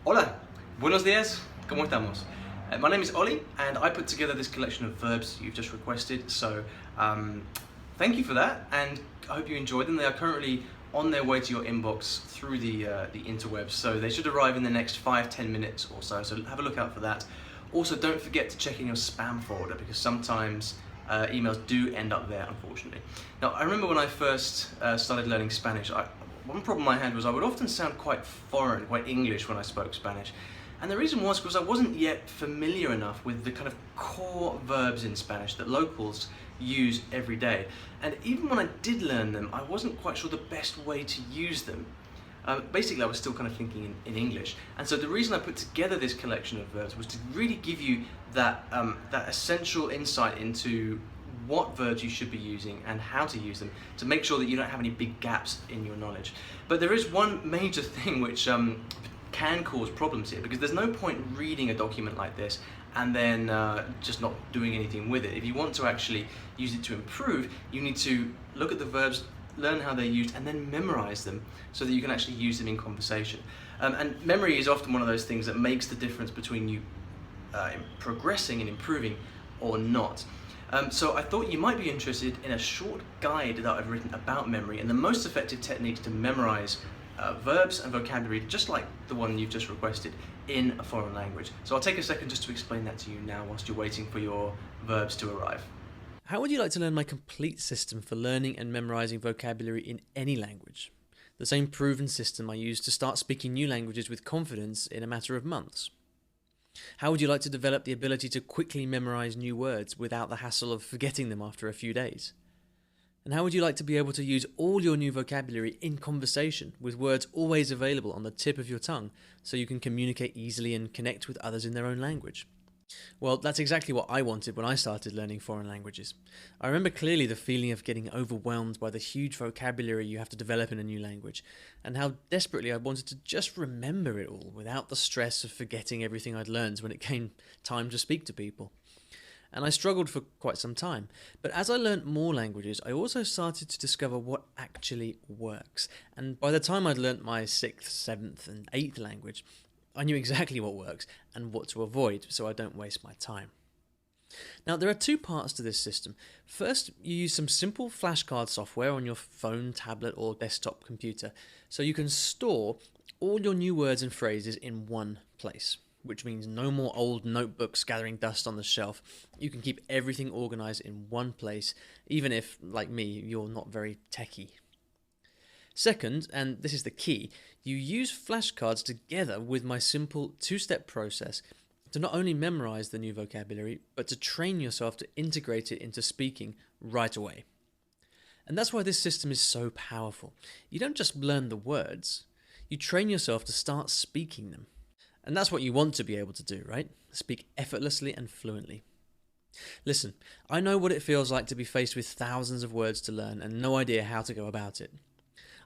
Hola, buenos días, ¿cómo estamos? My name is Ollie and I put together this collection of verbs you've just requested, so thank you for that and I hope you enjoyed them. They are currently on their way to your inbox through the interwebs, so they should arrive in the next 5-10 minutes or so have a look out for that. Also, don't forget to check in your spam folder because sometimes emails do end up there, unfortunately. Now, I remember when I first started learning Spanish, one problem I had was I would often sound quite foreign, quite English when I spoke Spanish. And the reason was because I wasn't yet familiar enough with the kind of core verbs in Spanish that locals use every day. And even when I did learn them, I wasn't quite sure the best way to use them. Basically, I was still kind of thinking in English. And so the reason I put together this collection of verbs was to really give you that essential insight into what verbs you should be using and how to use them to make sure that you don't have any big gaps in your knowledge. But there is one major thing which can cause problems here, because there's no point reading a document like this and then just not doing anything with it. If you want to actually use it to improve, you need to look at the verbs, learn how they're used, and then memorize them so that you can actually use them in conversation. And memory is often one of those things that makes the difference between you progressing and improving or not. So I thought you might be interested in a short guide that I've written about memory and the most effective techniques to memorize verbs and vocabulary, just like the one you've just requested, in a foreign language. So I'll take a second just to explain that to you now whilst you're waiting for your verbs to arrive. How would you like to learn my complete system for learning and memorizing vocabulary in any language? The same proven system I use to start speaking new languages with confidence in a matter of months. How would you like to develop the ability to quickly memorize new words without the hassle of forgetting them after a few days? And how would you like to be able to use all your new vocabulary in conversation, with words always available on the tip of your tongue, so you can communicate easily and connect with others in their own language? Well, that's exactly what I wanted when I started learning foreign languages. I remember clearly the feeling of getting overwhelmed by the huge vocabulary you have to develop in a new language, and how desperately I wanted to just remember it all without the stress of forgetting everything I'd learned when it came time to speak to people. And I struggled for quite some time. But as I learnt more languages, I also started to discover what actually works. And by the time I'd learnt my 6th, 7th, and 8th language, I knew exactly what works and what to avoid so I don't waste my time. Now, there are two parts to this system. First, you use some simple flashcard software on your phone, tablet, or desktop computer so you can store all your new words and phrases in one place, which means no more old notebooks gathering dust on the shelf. You can keep everything organized in one place, even if, like me, you're not very techie. Second, and this is the key, you use flashcards together with my simple two-step process to not only memorize the new vocabulary, but to train yourself to integrate it into speaking right away. And that's why this system is so powerful. You don't just learn the words, you train yourself to start speaking them. And that's what you want to be able to do, right? Speak effortlessly and fluently. Listen, I know what it feels like to be faced with thousands of words to learn and no idea how to go about it.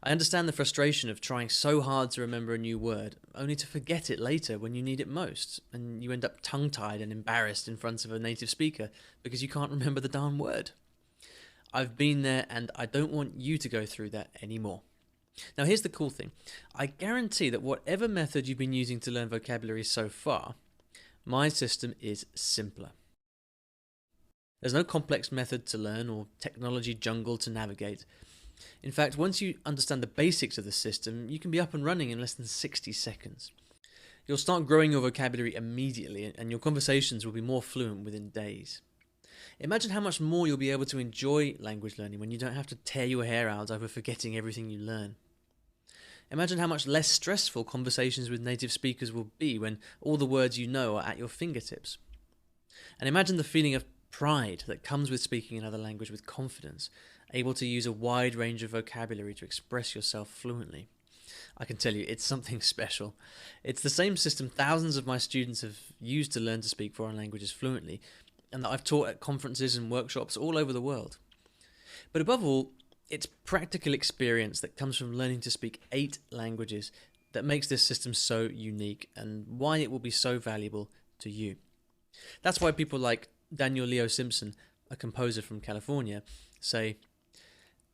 I understand the frustration of trying so hard to remember a new word, only to forget it later when you need it most, and you end up tongue-tied and embarrassed in front of a native speaker because you can't remember the darn word. I've been there, and I don't want you to go through that anymore. Now, here's the cool thing. I guarantee that whatever method you've been using to learn vocabulary so far, my system is simpler. There's no complex method to learn or technology jungle to navigate. In fact, once you understand the basics of the system, you can be up and running in less than 60 seconds. You'll start growing your vocabulary immediately, and your conversations will be more fluent within days. Imagine how much more you'll be able to enjoy language learning when you don't have to tear your hair out over forgetting everything you learn. Imagine how much less stressful conversations with native speakers will be when all the words you know are at your fingertips. And imagine the feeling of pride that comes with speaking another language with confidence, able to use a wide range of vocabulary to express yourself fluently. I can tell you, it's something special. It's the same system thousands of my students have used to learn to speak foreign languages fluently, and that I've taught at conferences and workshops all over the world. But above all, it's practical experience that comes from learning to speak 8 languages that makes this system so unique and why it will be so valuable to you. That's why people like Daniel Leo Simpson, a composer from California, say,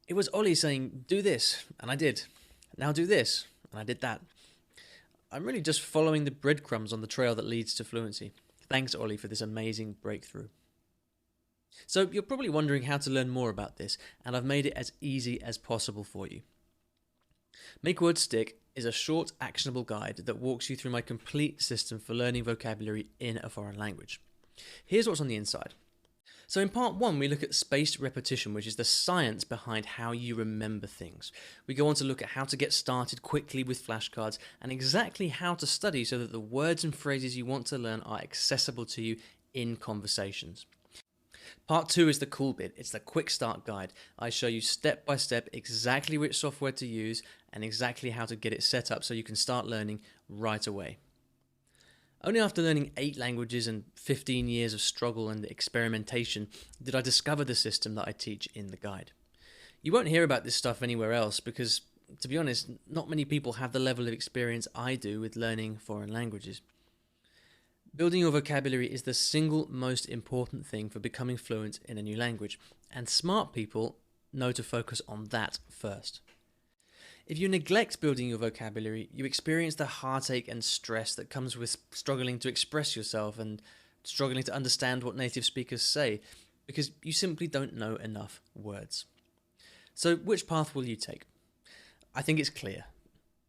"It was Ollie saying, do this, and I did. Now do this, and I did that." I'm really just following the breadcrumbs on the trail that leads to fluency. Thanks, Ollie, for this amazing breakthrough. So you're probably wondering how to learn more about this, and I've made it as easy as possible for you. Make Words Stick is a short, actionable guide that walks you through my complete system for learning vocabulary in a foreign language. Here's what's on the inside. So in part 1, we look at spaced repetition, which is the science behind how you remember things. We go on to look at how to get started quickly with flashcards and exactly how to study so that the words and phrases you want to learn are accessible to you in conversations. Part 2 is the cool bit. It's the quick start guide. I show you step by step exactly which software to use and exactly how to get it set up so you can start learning right away. Only after learning 8 languages and 15 years of struggle and experimentation did I discover the system that I teach in the guide. You won't hear about this stuff anywhere else because, to be honest, not many people have the level of experience I do with learning foreign languages. Building your vocabulary is the single most important thing for becoming fluent in a new language, and smart people know to focus on that first. If you neglect building your vocabulary, you experience the heartache and stress that comes with struggling to express yourself and struggling to understand what native speakers say, because you simply don't know enough words. So which path will you take? I think it's clear.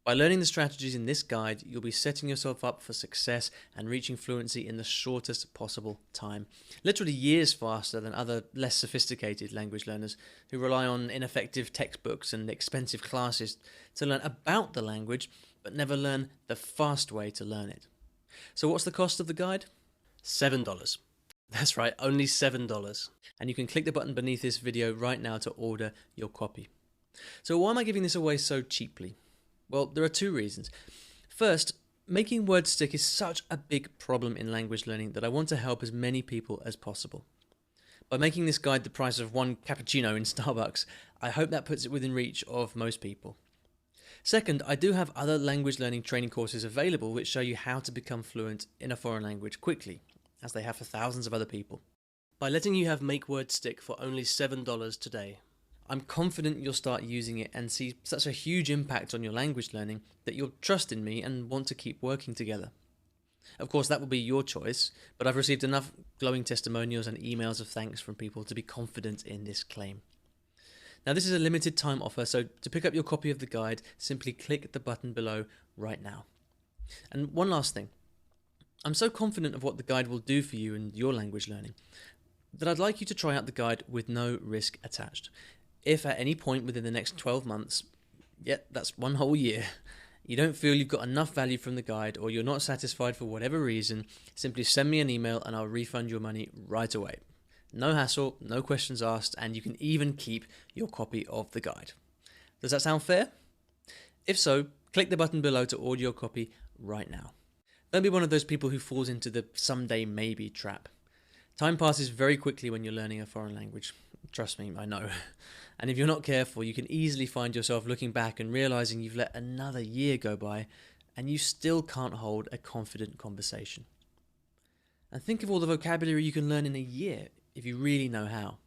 By learning the strategies in this guide, you'll be setting yourself up for success and reaching fluency in the shortest possible time. Literally years faster than other less sophisticated language learners who rely on ineffective textbooks and expensive classes to learn about the language, but never learn the fast way to learn it. So what's the cost of the guide? $7. That's right, only $7. And you can click the button beneath this video right now to order your copy. So why am I giving this away so cheaply? Well, there are 2 reasons. First, making words stick is such a big problem in language learning that I want to help as many people as possible. By making this guide the price of one cappuccino in Starbucks, I hope that puts it within reach of most people. Second, I do have other language learning training courses available which show you how to become fluent in a foreign language quickly, as they have for thousands of other people. By letting you have Make Words Stick for only $7 today, I'm confident you'll start using it and see such a huge impact on your language learning that you'll trust in me and want to keep working together. Of course, that will be your choice, but I've received enough glowing testimonials and emails of thanks from people to be confident in this claim. Now, this is a limited time offer, so to pick up your copy of the guide, simply click the button below right now. And one last thing. I'm so confident of what the guide will do for you and your language learning that I'd like you to try out the guide with no risk attached. If at any point within the next 12 months, that's 1 whole year, you don't feel you've got enough value from the guide or you're not satisfied for whatever reason, simply send me an email and I'll refund your money right away. No hassle, no questions asked, and you can even keep your copy of the guide. Does that sound fair? If so, click the button below to order your copy right now. Don't be one of those people who falls into the someday maybe trap. Time passes very quickly when you're learning a foreign language. Trust me, I know. And if you're not careful, you can easily find yourself looking back and realizing you've let another year go by and you still can't hold a confident conversation. And think of all the vocabulary you can learn in a year if you really know how.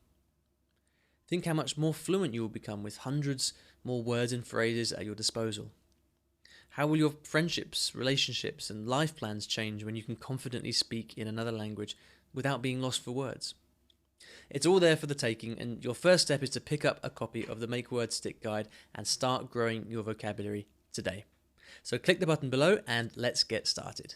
Think how much more fluent you will become with hundreds more words and phrases at your disposal. How will your friendships, relationships, and life plans change when you can confidently speak in another language without being lost for words? It's all there for the taking, and your first step is to pick up a copy of the Make Words Stick guide and start growing your vocabulary today. So click the button below and let's get started.